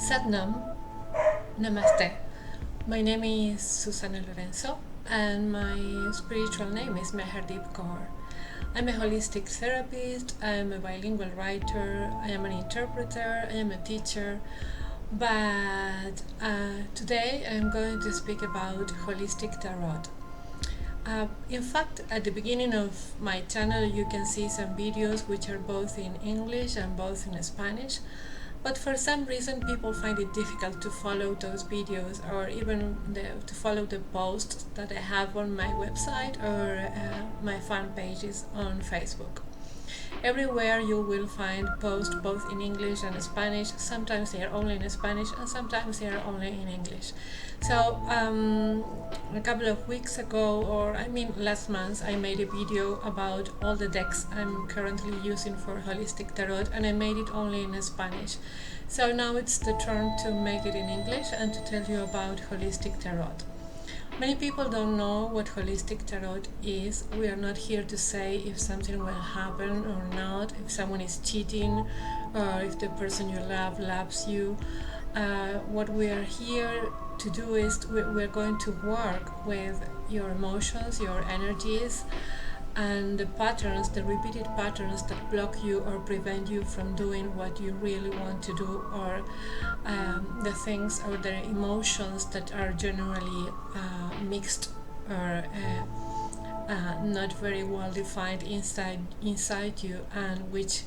Satnam, Namaste. My name is Susannah Lorenzo and my spiritual name is Meherdeep Kaur. I'm a holistic therapist, I'm a bilingual writer, I am an interpreter, I am a teacher, but today I'm going to speak about holistic tarot. In fact, at the beginning of my channel you can see some videos which are both in English and both in Spanish, but for some reason people find it difficult to follow those videos or even to follow the posts that I have on my website or my fan pages on Facebook. Everywhere you will find posts both in English and Spanish. Sometimes they are only in Spanish and sometimes they are only in English. So a couple of weeks ago, last month, I made a video about all the decks I'm currently using for holistic tarot, and I made it only in Spanish. So now it's the turn to make it in English and to tell you about holistic tarot. Many people don't know what holistic tarot is. We are not here to say if something will happen or not, if someone is cheating, or if the person you love loves you. What we are here to do is we're going to work with your emotions, your energies, and the patterns, the repeated patterns that block you or prevent you from doing what you really want to do, or the things or the emotions that are generally mixed or not very well defined inside you, and which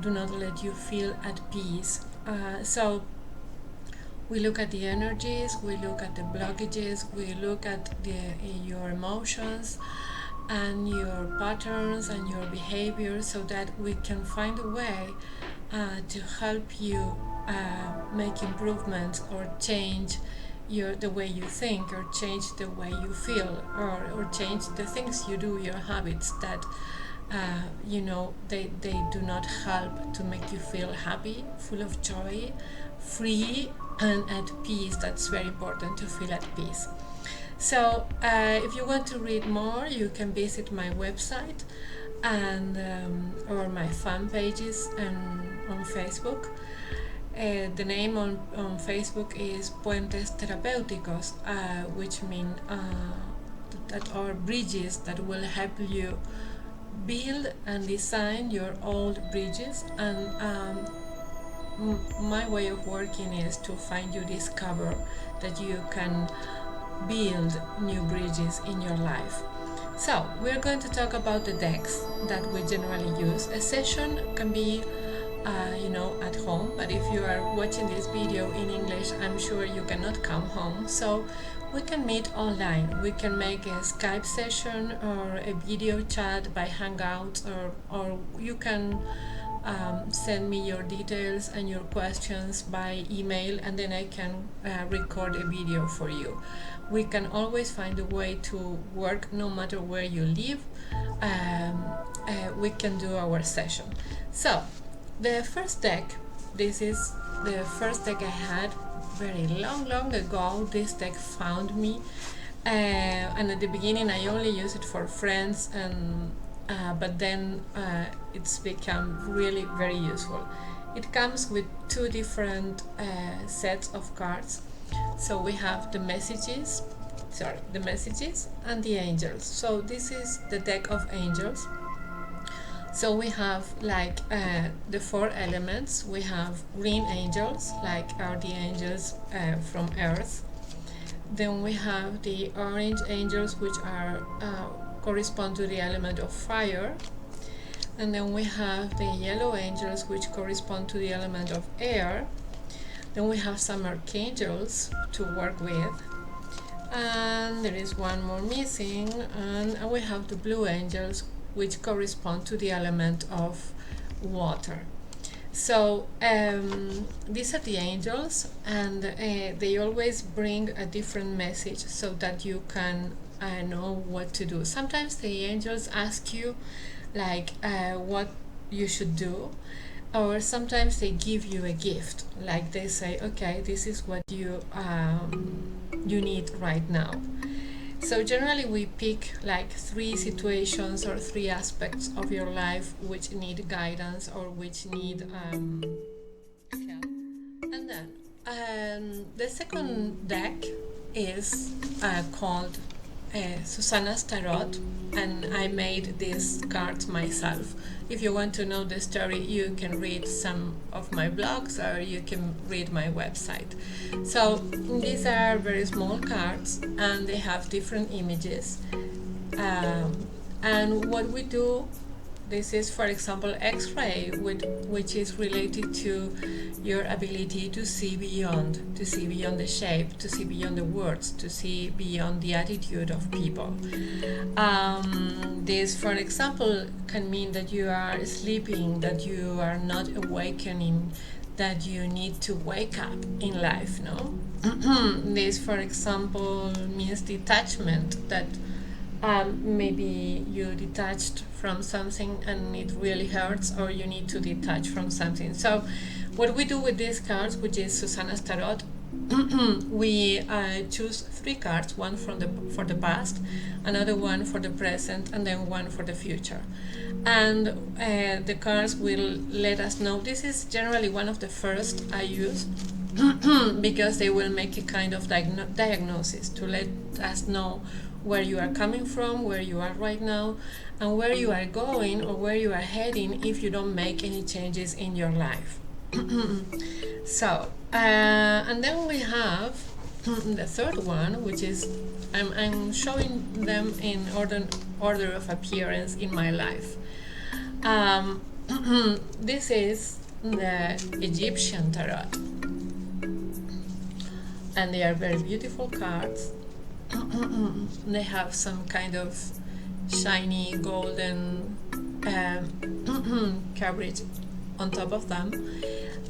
do not let you feel at peace. So we look at the energies, we look at the blockages, we look at your emotions and your patterns and your behavior, so that we can find a way to help you make improvements or change the way you think, or change the way you feel, or change the things you do, your habits that they do not help to make you feel happy, full of joy, free and at peace. That's very important, to feel at peace. So if you want to read more, you can visit my website and or my fan pages on Facebook. The name on Facebook is Puentes Terapéuticos, which mean that are bridges that will help you build and design your old bridges. And my way of working is to find you discover that you can build new bridges in your life. So we're going to talk about the decks that we generally use. A session can be at home, but if you are watching this video in English, I'm sure you cannot come home, so we can meet online. We can make a Skype session or a video chat by Hangouts, or you can send me your details and your questions by email, and then I can record a video for you. We can always find a way to work no matter where you live. We can do our session. So the first deck, this is the first deck I had very long ago. This deck found me, and at the beginning I only used it for friends, and but then it's become really very useful. It comes with two different sets of cards. So we have the messages and the angels. So this is the deck of angels. So we have the four elements. We have green angels, are the angels from earth. Then we have the orange angels, which are correspond to the element of fire. And then we have the yellow angels, which correspond to the element of air. Then we have some archangels to work with. And there is one more missing, and we have the blue angels, which correspond to the element of water. So these are the angels, and they always bring a different message so that you can know what to do. Sometimes the angels ask you what you should do, or sometimes they give you a gift, they say, okay, this is what you need right now. So generally we pick 3 situations or 3 aspects of your life which need guidance or which need help. The second deck is called Susannah's Tarot, and I made these cards myself. If you want to know the story, you can read some of my blogs or you can read my website. So these are very small cards and they have different images. And what we do, this is, for example, X-ray, which is related to your ability to see beyond the shape, to see beyond the words, to see beyond the attitude of people. This, for example, can mean that you are sleeping, that you are not awakening, that you need to wake up in life, no? This, for example, means detachment, that maybe you detached from something and it really hurts, or you need to detach from something. So what we do with these cards, which is Susannah's Tarot, we choose 3 cards, one for the past, another one for the present, and then one for the future. And the cards will let us know. This is generally one of the first I use because they will make a kind of diagnosis to let us know where you are coming from, where you are right now, and where you are going or where you are heading if you don't make any changes in your life. So, and then we have the third one, which is, I'm showing them in order of appearance in my life. This is the Egyptian Tarot, and they are very beautiful cards. They have some kind of shiny golden coverage on top of them.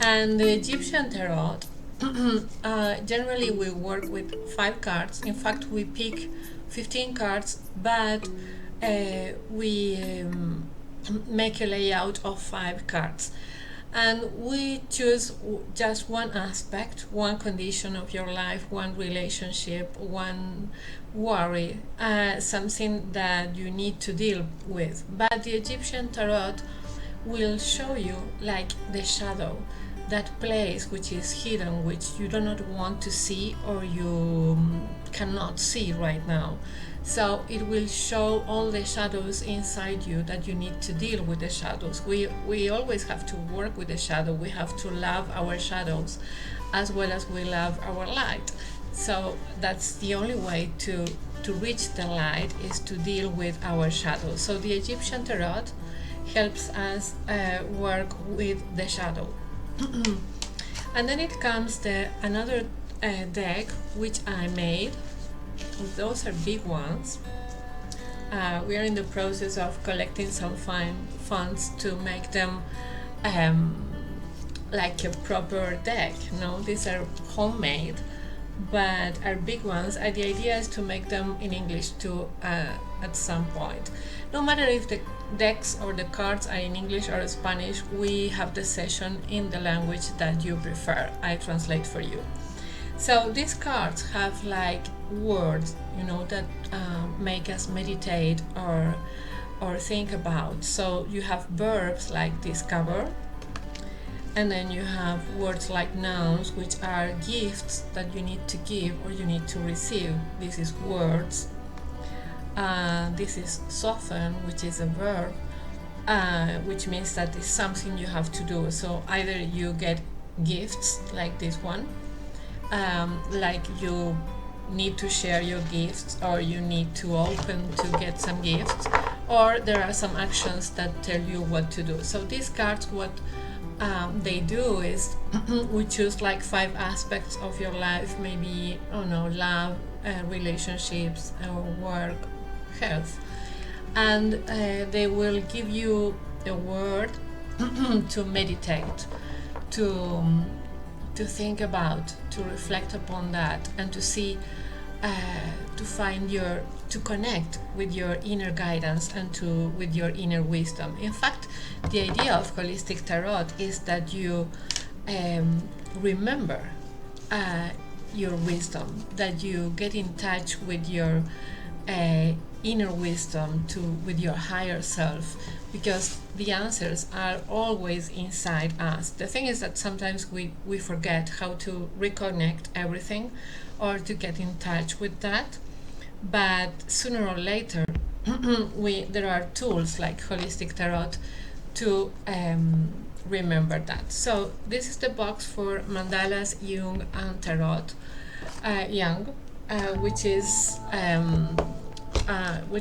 And the Egyptian Tarot, generally we work with 5 cards. In fact, we pick 15 cards, but we make a layout of 5 cards. And we choose just one aspect, one condition of your life, one relationship, one worry, something that you need to deal with. But the Egyptian Tarot will show you like the shadow, that place which is hidden, which you do not want to see or you cannot see right now. So it will show all the shadows inside you that you need to deal with the shadows. We always have to work with the shadow. We have to love our shadows as well as we love our light. So that's the only way to reach the light, is to deal with our shadows. So the Egyptian Tarot helps us work with the shadow. And then it comes another deck which I made. Those are big ones. We are in the process of collecting some funds to make them like a proper deck. No, these are homemade, but are big ones. The idea is to make them in English too at some point. No matter if the decks or the cards are in English or Spanish, we have the session in the language that you prefer. I translate for you. So these cards have like words, that make us meditate or think about. So you have verbs like discover, and then you have words like nouns, which are gifts that you need to give or you need to receive. This is words. This is soften, which is a verb, which means that it's something you have to do. So either you get gifts like this one, like you need to share your gifts, or you need to open to get some gifts, or there are some actions that tell you what to do. So these cards, what they do is we choose like 5 aspects of your life, maybe love, relationships, work, health, and they will give you a word to meditate, to think about, to reflect upon that, and to see, to connect with your inner guidance and with your inner wisdom. In fact, the idea of holistic tarot is that you remember your wisdom, that you get in touch with your inner wisdom with your higher self, because the answers are always inside us. The thing is that sometimes we forget how to reconnect everything or to get in touch with that, but sooner or later there are tools like Holistic Tarot to remember that. So this is the box for Mandalas, Jung, and Tarot. Jung, which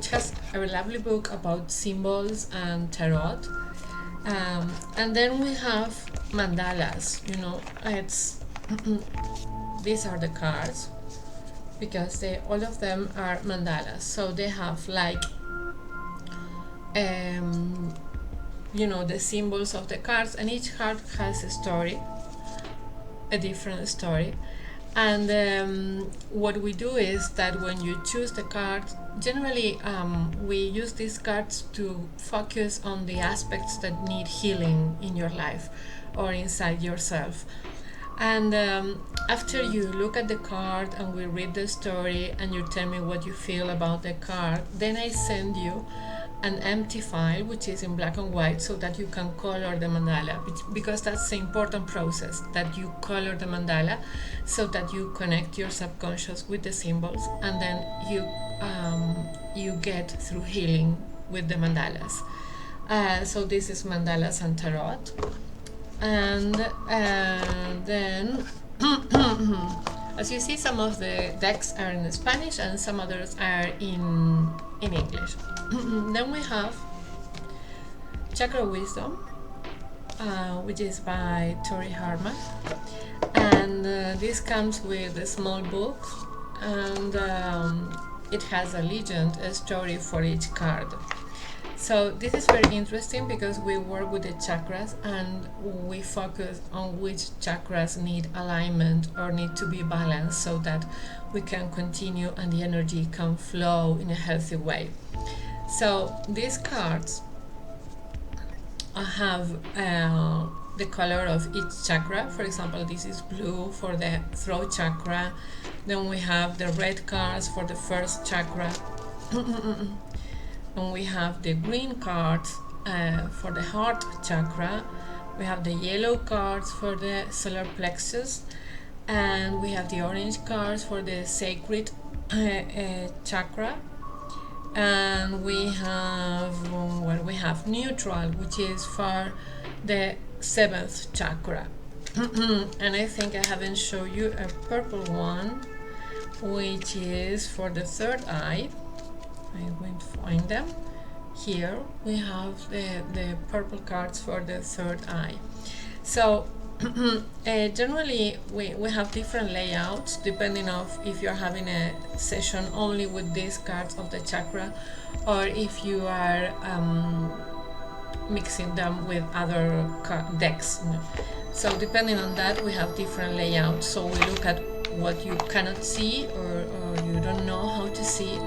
has a lovely book about symbols and tarot, and then we have mandalas. It's these are the cards, because all of them are mandalas. So they have like the symbols of the cards, and each card has a story, a different story. And what we do is that when you choose the card, generally we use these cards to focus on the aspects that need healing in your life or inside yourself. And after you look at the card and we read the story and you tell me what you feel about the card, then I send you an empty file which is in black and white, so that you can color the mandala, because that's the important process, that you color the mandala so that you connect your subconscious with the symbols, and then you get through healing with the mandalas. So this is mandalas and tarot, and then as you see, some of the decks are in Spanish and some others are in English. Then we have Chakra Wisdom, which is by Tori Harman, and this comes with a small book, and it has a legend, a story for each card. So this is very interesting because we work with the chakras and we focus on which chakras need alignment or need to be balanced, so that we can continue and the energy can flow in a healthy way. So these cards have the color of each chakra. For example, this is blue for the throat chakra. Then we have the red cards for the first chakra. And we have the green cards for the heart chakra. We have the yellow cards for the solar plexus, and we have the orange cards for the sacred chakra. And we have neutral, which is for the 7th chakra. And I think I haven't shown you a purple one, which is for the 3rd eye. I'm going to find them. Here we have the purple cards for the 3rd eye. So generally we have different layouts depending on if you're having a session only with these cards of the chakra, or if you are mixing them with other decks. So depending on that, we have different layouts. So we look at what you cannot see or you don't know how to see.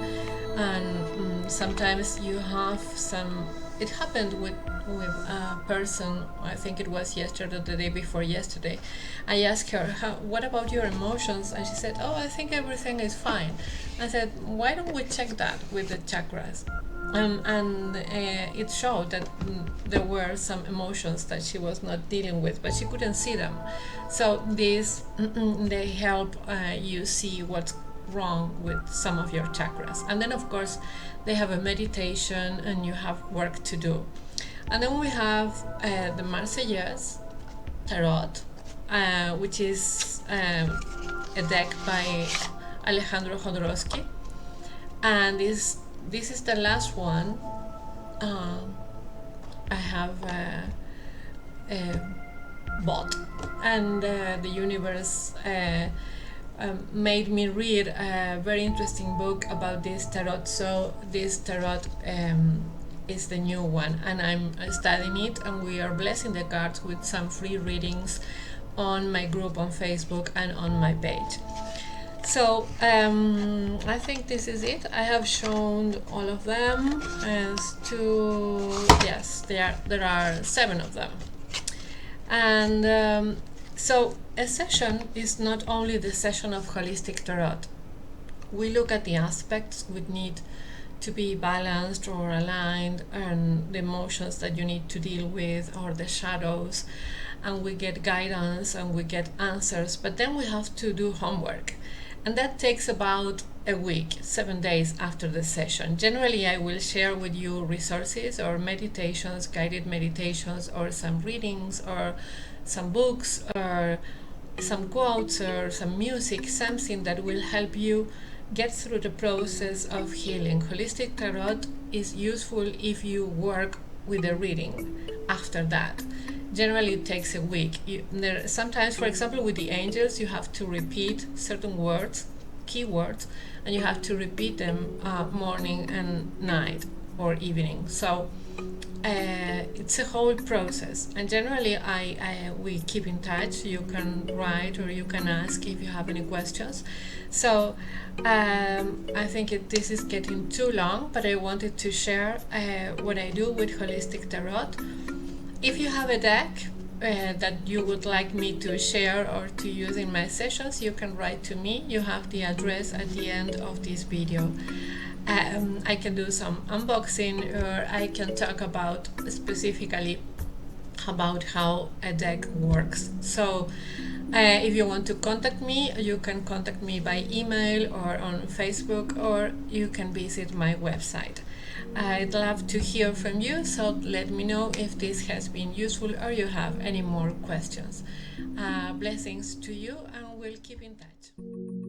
And sometimes you have some. It happened with a person, I think it was yesterday or the day before yesterday. I asked her, what about your emotions? And she said, oh, I think everything is fine. I said, why don't we check that with the chakras? And it showed that there were some emotions that she was not dealing with, but she couldn't see them. So these they help you see what's wrong with some of your chakras. And then of course they have a meditation and you have work to do. And then we have the Marcellus Tarot, which is a deck by Alejandro Jodorowsky, and this is the last one I have bought, and the universe made me read a very interesting book about this tarot. So this tarot is the new one, and I'm studying it, and we are blessing the cards with some free readings on my group on Facebook and on my page. So I think this is it. I have shown all of them as to, yes, there are 7 of them. And so a session is not only the session of Holistic Tarot. We look at the aspects we need to be balanced or aligned, and the emotions that you need to deal with, or the shadows, and we get guidance and we get answers. But then we have to do homework, and that takes about a week, 7 days after the session. Generally, I will share with you resources or meditations, guided meditations, or some readings, or some books, or some quotes, or some music, something that will help you get through the process of healing. Holistic Tarot is useful if you work with the reading after that. Generally, it takes a week. Sometimes, for example, with the angels, you have to repeat certain words, keywords, and you have to repeat them morning and night or evening. So it's a whole process, and generally we keep in touch. You can write or you can ask if you have any questions. So I think this is getting too long, but I wanted to share what I do with Holistic Tarot. If you have a deck that you would like me to share or to use in my sessions, you can write to me. You have the address at the end of this video. I can do some unboxing, or I can talk about specifically about how a deck works. So if you want to contact me, you can contact me by email or on Facebook, or you can visit my website. I'd love to hear from you, so let me know if this has been useful or you have any more questions. Blessings to you, and we'll keep in touch.